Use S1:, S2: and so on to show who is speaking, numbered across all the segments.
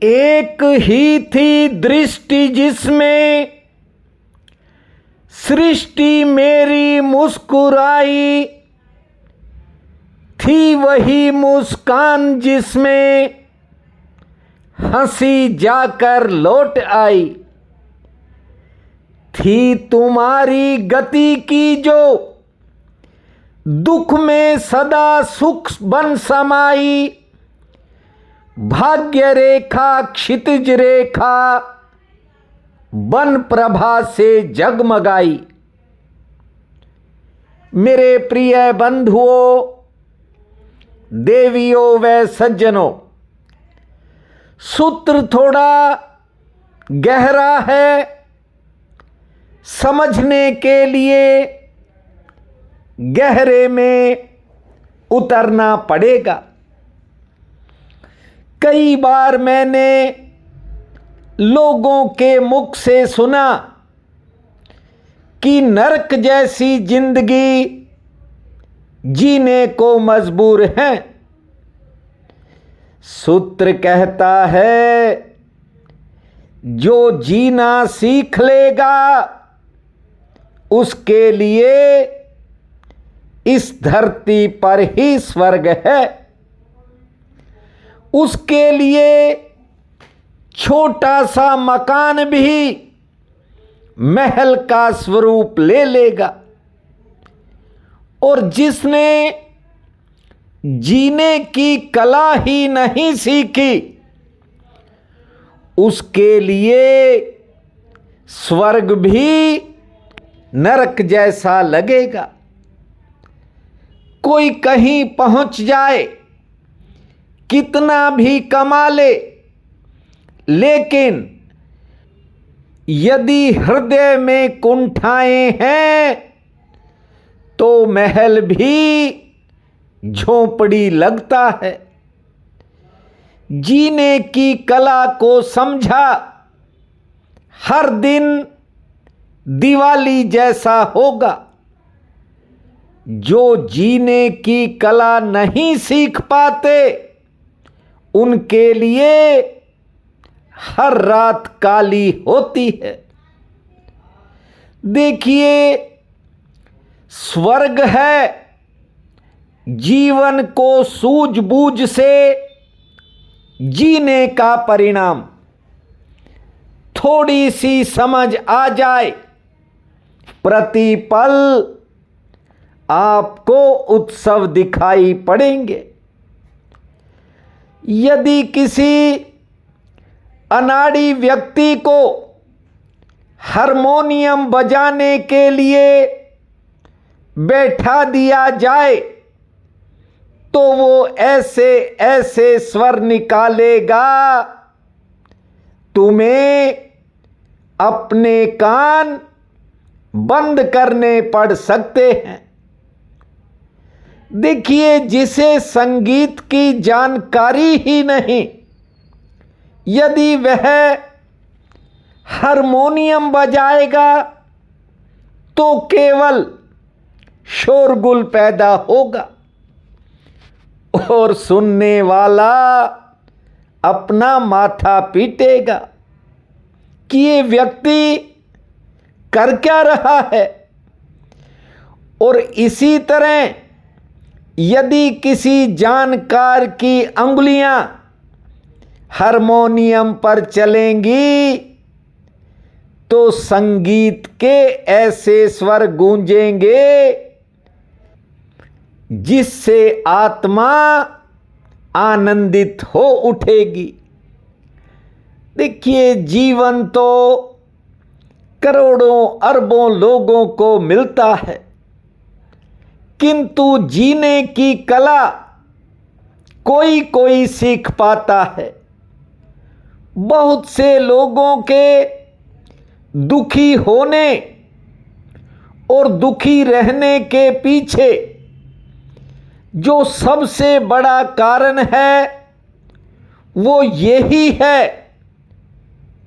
S1: एक ही थी दृष्टि जिसमें सृष्टि मेरी मुस्कुराई, थी वही मुस्कान जिसमें हंसी जाकर लौट आई। थी तुम्हारी गति की जो दुख में सदा सुख बन समाई, भाग्य रेखा क्षितिज रेखा बन प्रभा से जगमगाई। मेरे प्रिय बंधुओं, देवियों व सज्जनों, सूत्र थोड़ा गहरा है, समझने के लिए गहरे में उतरना पड़ेगा। कई बार मैंने लोगों के मुख से सुना कि नरक जैसी जिंदगी जीने को मजबूर हैं। सूत्र कहता है, जो जीना सीख लेगा उसके लिए इस धरती पर ही स्वर्ग है। उसके लिए छोटा सा मकान भी महल का स्वरूप ले लेगा। और जिसने जीने की कला ही नहीं सीखी, उसके लिए स्वर्ग भी नरक जैसा लगेगा। कोई कहीं पहुंच जाए, कितना भी कमा ले, लेकिन यदि हृदय में कुंठाएं हैं तो महल भी झोंपड़ी लगता है। जीने की कला को समझा, हर दिन दिवाली जैसा होगा। जो जीने की कला नहीं सीख पाते, उनके लिए हर रात काली होती है। देखिए, स्वर्ग है जीवन को सूझबूझ से जीने का परिणाम। थोड़ी सी समझ आ जाए, प्रतिपल आपको उत्सव दिखाई पड़ेंगे। यदि किसी अनाड़ी व्यक्ति को हारमोनियम बजाने के लिए बैठा दिया जाए तो वो ऐसे ऐसे स्वर निकालेगा, तुम्हें अपने कान बंद करने पड़ सकते हैं। देखिए, जिसे संगीत की जानकारी ही नहीं, यदि वह हारमोनियम बजाएगा तो केवल शोरगुल पैदा होगा और सुनने वाला अपना माथा पीटेगा कि ये व्यक्ति कर क्या रहा है। और इसी तरह यदि किसी जानकार की अंगुलियां हारमोनियम पर चलेंगी तो संगीत के ऐसे स्वर गूंजेंगे जिससे आत्मा आनंदित हो उठेगी। देखिए, जीवन तो करोड़ों अरबों लोगों को मिलता है, किंतु जीने की कला कोई कोई सीख पाता है। बहुत से लोगों के दुखी होने और दुखी रहने के पीछे जो सबसे बड़ा कारण है वो यही है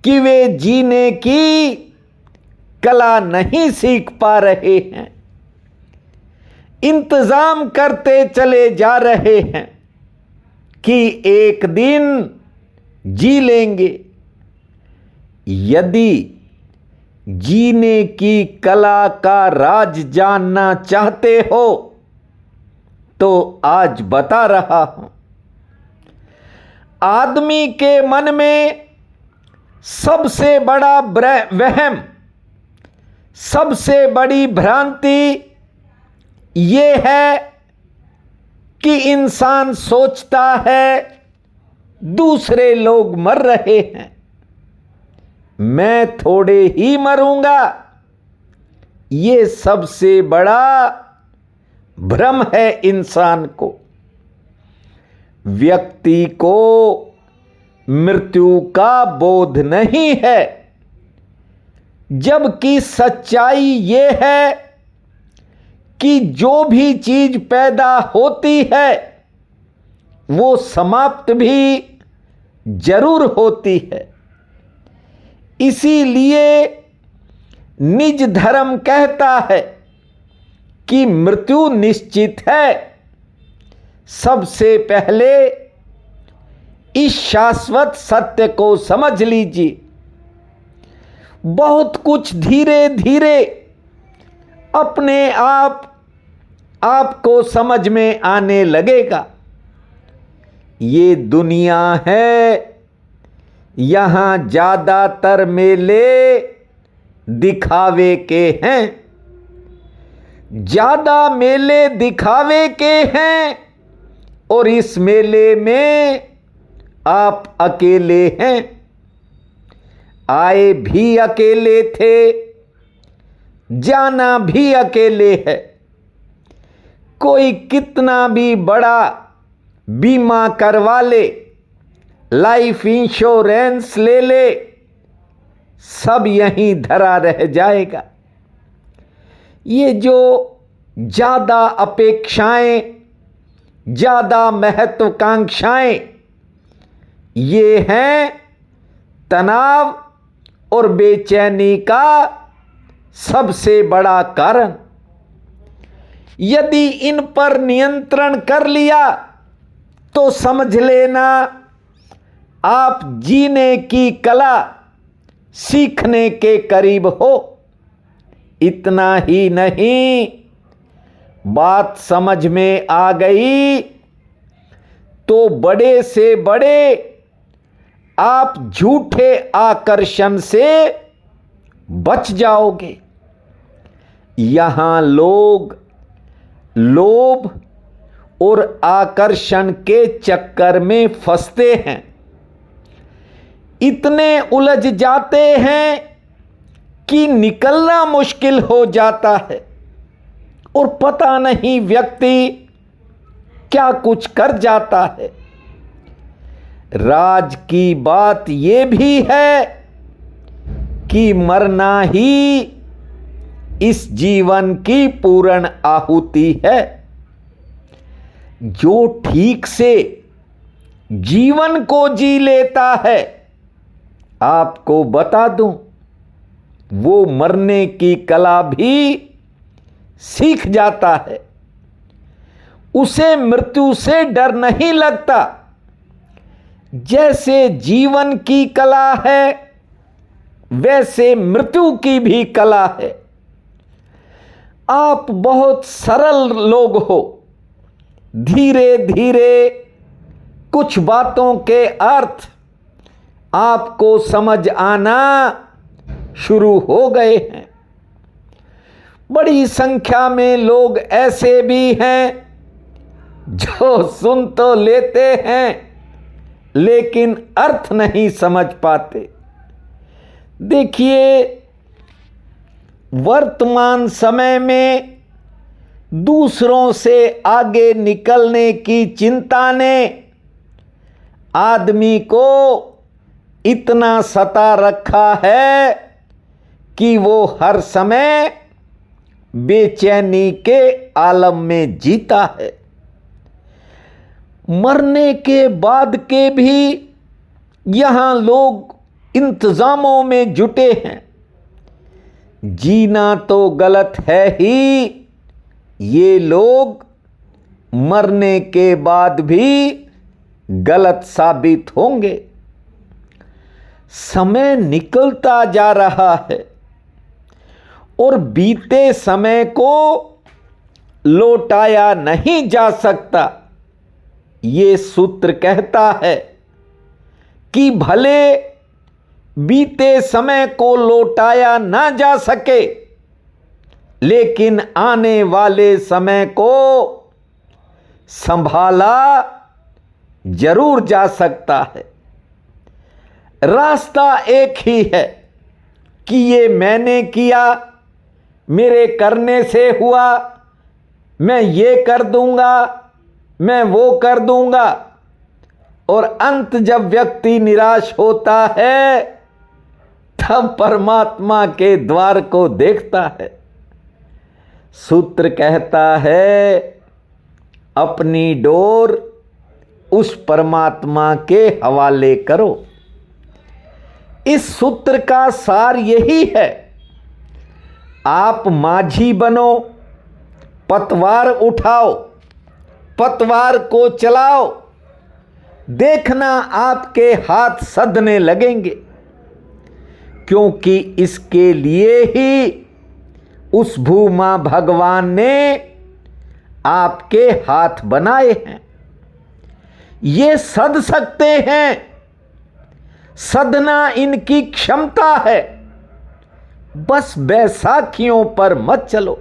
S1: कि वे जीने की कला नहीं सीख पा रहे हैं, इंतजाम करते चले जा रहे हैं कि एक दिन जी लेंगे। यदि जीने की कला का राज जानना चाहते हो तो आज बता रहा हूं। आदमी के मन में सबसे बड़ा वहम, सबसे बड़ी भ्रांति ये है कि इंसान सोचता है दूसरे लोग मर रहे हैं, मैं थोड़े ही मरूंगा। ये सबसे बड़ा भ्रम है इंसान को। व्यक्ति को मृत्यु का बोध नहीं है, जबकि सच्चाई ये है कि जो भी चीज पैदा होती है वो समाप्त भी जरूर होती है। इसीलिए निज धर्म कहता है कि मृत्यु निश्चित है। सबसे पहले इस शाश्वत सत्य को समझ लीजिए। बहुत कुछ धीरे धीरे अपने आपको समझ में आने लगेगा। ये दुनिया है, यहां ज्यादातर मेले दिखावे के हैं। ज्यादा मेले दिखावे के हैं और इस मेले में आप अकेले हैं। आए भी अकेले थे, जाना भी अकेले है। कोई कितना भी बड़ा बीमा करवा ले, लाइफ इंश्योरेंस ले ले, सब यहीं धरा रह जाएगा। ये जो ज्यादा अपेक्षाएं, ज्यादा महत्वाकांक्षाएं, ये हैं तनाव और बेचैनी का सबसे बड़ा कारण। यदि इन पर नियंत्रण कर लिया तो समझ लेना आप जीने की कला सीखने के करीब हो। इतना ही नहीं, बात समझ में आ गई तो बड़े से बड़े आप झूठे आकर्षण से बच जाओगे। यहां लोग लोभ और आकर्षण के चक्कर में फंसते हैं, इतने उलझ जाते हैं कि निकलना मुश्किल हो जाता है और पता नहीं व्यक्ति क्या कुछ कर जाता है। राज की बात यह भी है कि मरना ही इस जीवन की पूर्ण आहुति है। जो ठीक से जीवन को जी लेता है, आपको बता दूं, वो मरने की कला भी सीख जाता है। उसे मृत्यु से डर नहीं लगता। जैसे जीवन की कला है वैसे मृत्यु की भी कला है। आप बहुत सरल लोग हो, धीरे धीरे कुछ बातों के अर्थ आपको समझ आना शुरू हो गए हैं। बड़ी संख्या में लोग ऐसे भी हैं जो सुन तो लेते हैं लेकिन अर्थ नहीं समझ पाते। देखिए, वर्तमान समय में दूसरों से आगे निकलने की चिंता ने आदमी को इतना सता रखा है कि वो हर समय बेचैनी के आलम में जीता है। मरने के बाद के भी यहां लोग इंतजामों में जुटे हैं। जीना तो गलत है ही, ये लोग मरने के बाद भी गलत साबित होंगे। समय निकलता जा रहा है और बीते समय को लौटाया नहीं जा सकता। ये सूत्र कहता है कि भले बीते समय को लौटाया ना जा सके, लेकिन आने वाले समय को संभाला जरूर जा सकता है। रास्ता एक ही है कि ये मैंने किया, मेरे करने से हुआ, मैं ये कर दूंगा, मैं वो कर दूंगा, और अंत जब व्यक्ति निराश होता है तब परमात्मा के द्वार को देखता है। सूत्र कहता है अपनी डोर उस परमात्मा के हवाले करो। इस सूत्र का सार यही है, आप माझी बनो, पतवार उठाओ, पतवार को चलाओ, देखना आपके हाथ सधने लगेंगे, क्योंकि इसके लिए ही उस भूमा भगवान ने आपके हाथ बनाए हैं। ये सध सकते हैं, सधना इनकी क्षमता है, बस बैसाखियों पर मत चलो,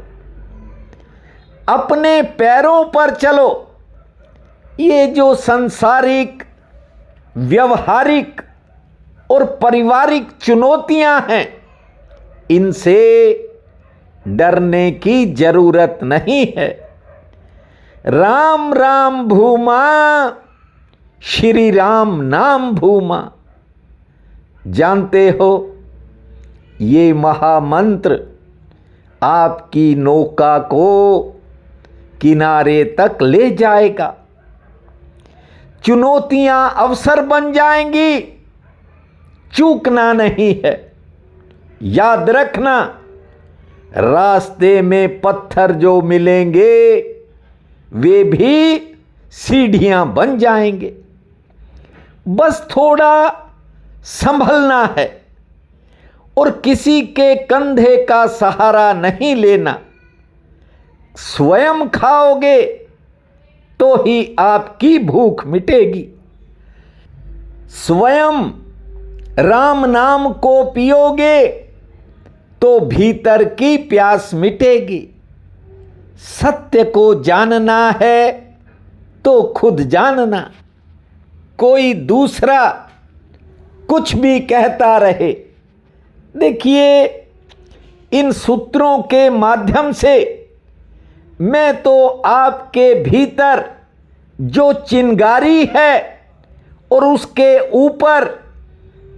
S1: अपने पैरों पर चलो। ये जो सांसारिक, व्यवहारिक और पारिवारिक चुनौतियां हैं, इनसे डरने की जरूरत नहीं है। राम राम भूमा, श्री राम नाम भूमा। जानते हो, ये महामंत्र आपकी नौका को किनारे तक ले जाएगा। चुनौतियां अवसर बन जाएंगी, चूकना नहीं है। याद रखना, रास्ते में पत्थर जो मिलेंगे वे भी सीढ़ियां बन जाएंगे। बस थोड़ा संभलना है और किसी के कंधे का सहारा नहीं लेना। स्वयं खाओगे तो ही आपकी भूख मिटेगी। स्वयं राम नाम को पियोगे तो भीतर की प्यास मिटेगी। सत्य को जानना है तो खुद जानना। कोई दूसरा कुछ भी कहता रहे, देखिए, इन सूत्रों के माध्यम से मैं तो आपके भीतर जो चिंगारी है और उसके ऊपर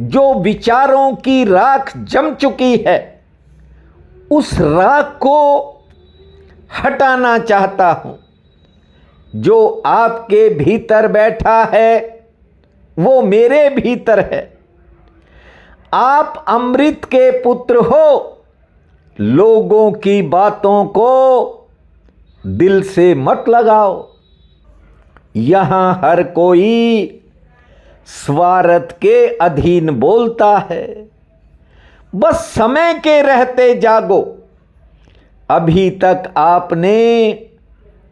S1: जो विचारों की राख जम चुकी है, उस राख को हटाना चाहता हूं। जो आपके भीतर बैठा है वो मेरे भीतर है। आप अमृत के पुत्र हो। लोगों की बातों को दिल से मत लगाओ। यहां हर कोई स्वार्थ के अधीन बोलता है। बस समय के रहते जागो। अभी तक आपने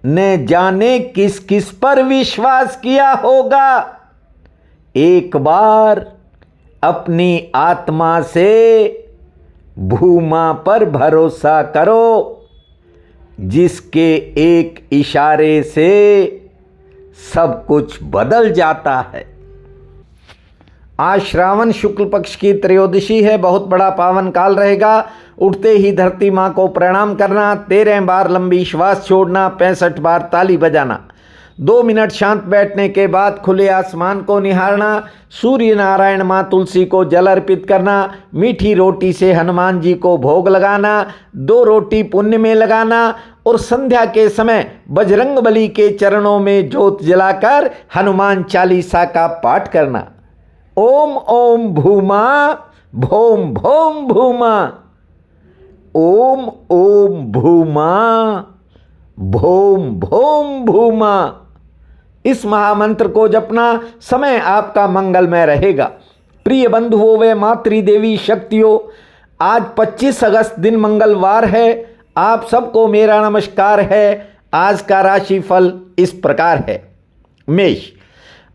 S1: न जाने किस किस पर विश्वास किया होगा। एक बार अपनी आत्मा से भूमा पर भरोसा करो, जिसके एक इशारे से सब कुछ बदल जाता है। आज श्रावण शुक्ल पक्ष की त्रयोदशी है। बहुत बड़ा पावन काल रहेगा। उठते ही धरती माँ को प्रणाम करना, 13 बार लंबी श्वास छोड़ना, 65 बार ताली बजाना, 2 मिनट शांत बैठने के बाद खुले आसमान को निहारना, सूर्य नारायण माँ तुलसी को जल अर्पित करना, मीठी रोटी से हनुमान जी को भोग लगाना, 2 रोटी पुण्य में लगाना और संध्या के समय बजरंगबली के चरणों में ज्योत जलाकर हनुमान चालीसा का पाठ करना। ओम ओम भूमा भोम भोम भूमा। ओम ओम भूमा भोम भोम भूमा। इस महामंत्र को जपना, समय आपका मंगलमय रहेगा। प्रिय बंधुओं व मातृदेवी शक्तियों, आज 25 अगस्त दिन मंगलवार है। आप सबको मेरा नमस्कार है। आज का राशिफल इस प्रकार है। मेष,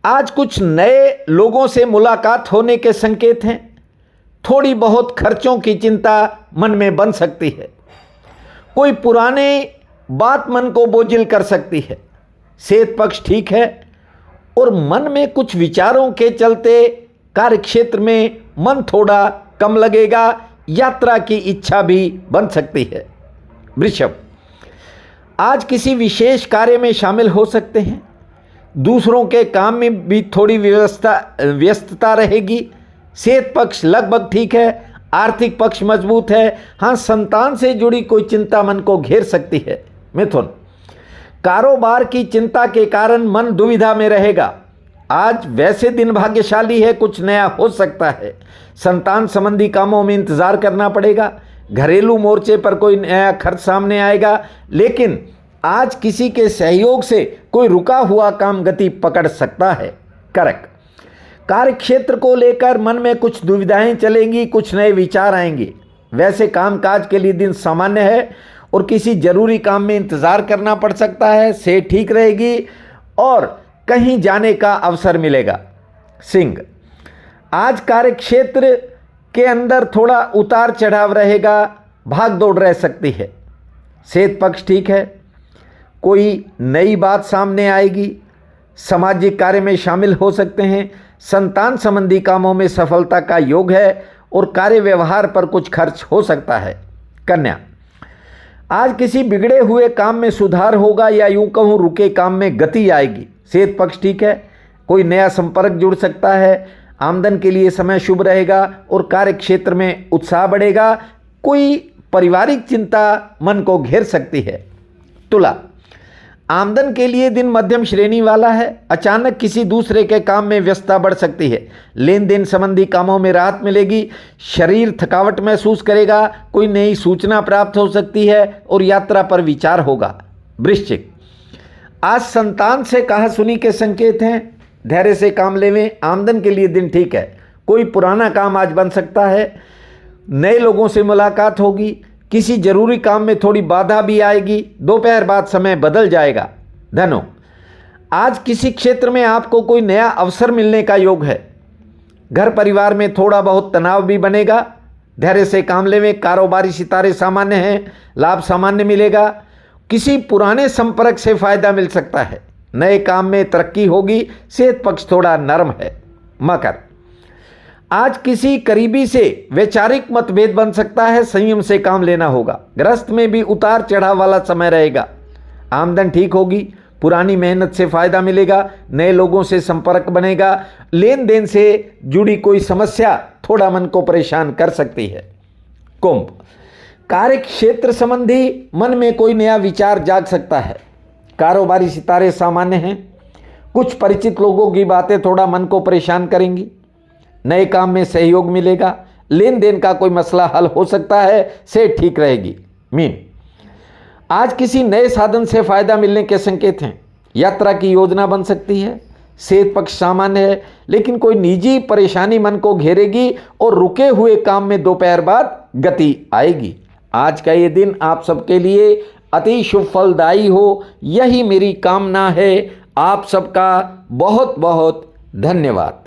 S1: आज कुछ नए लोगों से मुलाकात होने के संकेत हैं। थोड़ी बहुत खर्चों की चिंता मन में बन सकती है। कोई पुराने बात मन को बोझिल कर सकती है। सेहत पक्ष ठीक है और मन में कुछ विचारों के चलते कार्यक्षेत्र में मन थोड़ा कम लगेगा। यात्रा की इच्छा भी बन सकती है। वृषभ, आज किसी विशेष कार्य में शामिल हो सकते हैं। दूसरों के काम में भी थोड़ी व्यस्तता रहेगी। सेहत पक्ष लगभग ठीक है। आर्थिक पक्ष मजबूत है। हाँ, संतान से जुड़ी कोई चिंता मन को घेर सकती है। मिथुन, कारोबार की चिंता के कारण मन दुविधा में रहेगा। आज वैसे दिन भाग्यशाली है, कुछ नया हो सकता है। संतान संबंधी कामों में इंतजार करना पड़ेगा। घरेलू मोर्चे पर कोई नया खर्च सामने आएगा, लेकिन आज किसी के सहयोग से कोई रुका हुआ काम गति पकड़ सकता है। कर्क, कार्यक्षेत्र को लेकर मन में कुछ दुविधाएं चलेंगी, कुछ नए विचार आएंगे। वैसे कामकाज के लिए दिन सामान्य है और किसी जरूरी काम में इंतजार करना पड़ सकता है। से ठीक रहेगी और कहीं जाने का अवसर मिलेगा। सिंह, आज कार्यक्षेत्र के अंदर थोड़ा उतार चढ़ाव रहेगा, भाग दौड़ रह सकती है। सेहत पक्ष ठीक है। कोई नई बात सामने आएगी। सामाजिक कार्य में शामिल हो सकते हैं। संतान संबंधी कामों में सफलता का योग है और कार्य व्यवहार पर कुछ खर्च हो सकता है। कन्या, आज किसी बिगड़े हुए काम में सुधार होगा या यूं कहूं रुके काम में गति आएगी। सेहत पक्ष ठीक है। कोई नया संपर्क जुड़ सकता है। आमदन के लिए समय शुभ रहेगा और कार्य क्षेत्र में उत्साह बढ़ेगा। कोई पारिवारिक चिंता मन को घेर सकती है। तुला, आमदन के लिए दिन मध्यम श्रेणी वाला है। अचानक किसी दूसरे के काम में व्यस्तता बढ़ सकती है। लेन देन संबंधी कामों में राहत मिलेगी। शरीर थकावट महसूस करेगा। कोई नई सूचना प्राप्त हो सकती है और यात्रा पर विचार होगा। वृश्चिक, आज संतान से कहासुनी के संकेत हैं। धैर्य से काम लेवें। आमदन के लिए दिन ठीक है। कोई पुराना काम आज बन सकता है। नए लोगों से मुलाकात होगी। किसी जरूरी काम में थोड़ी बाधा भी आएगी। दोपहर बाद समय बदल जाएगा। धनु, आज किसी क्षेत्र में आपको कोई नया अवसर मिलने का योग है। घर परिवार में थोड़ा बहुत तनाव भी बनेगा। धैर्य से काम लेवें। कारोबारी सितारे सामान्य हैं। लाभ सामान्य मिलेगा। किसी पुराने संपर्क से फायदा मिल सकता है। नए काम में तरक्की होगी। सेहत पक्ष थोड़ा नरम है। मकर, आज किसी करीबी से वैचारिक मतभेद बन सकता है। संयम से काम लेना होगा। गृहस्थ में भी उतार चढ़ाव वाला समय रहेगा। आमदन ठीक होगी। पुरानी मेहनत से फायदा मिलेगा। नए लोगों से संपर्क बनेगा। लेन देन से जुड़ी कोई समस्या थोड़ा मन को परेशान कर सकती है। कुंभ, कार्य क्षेत्र संबंधी मन में कोई नया विचार जाग सकता है। कारोबारी सितारे सामान्य हैं। कुछ परिचित लोगों की बातें थोड़ा मन को परेशान करेंगी। नए काम में सहयोग मिलेगा। लेन देन का कोई मसला हल हो सकता है। से ठीक रहेगी। मीन, आज किसी नए साधन से फायदा मिलने के संकेत हैं। यात्रा की योजना बन सकती है। सेहत पक्ष सामान्य है, लेकिन कोई निजी परेशानी मन को घेरेगी और रुके हुए काम में दोपहर बाद गति आएगी। आज का ये दिन आप सबके लिए अति शुभ फलदायी हो, यही मेरी कामना है। आप सबका बहुत बहुत धन्यवाद।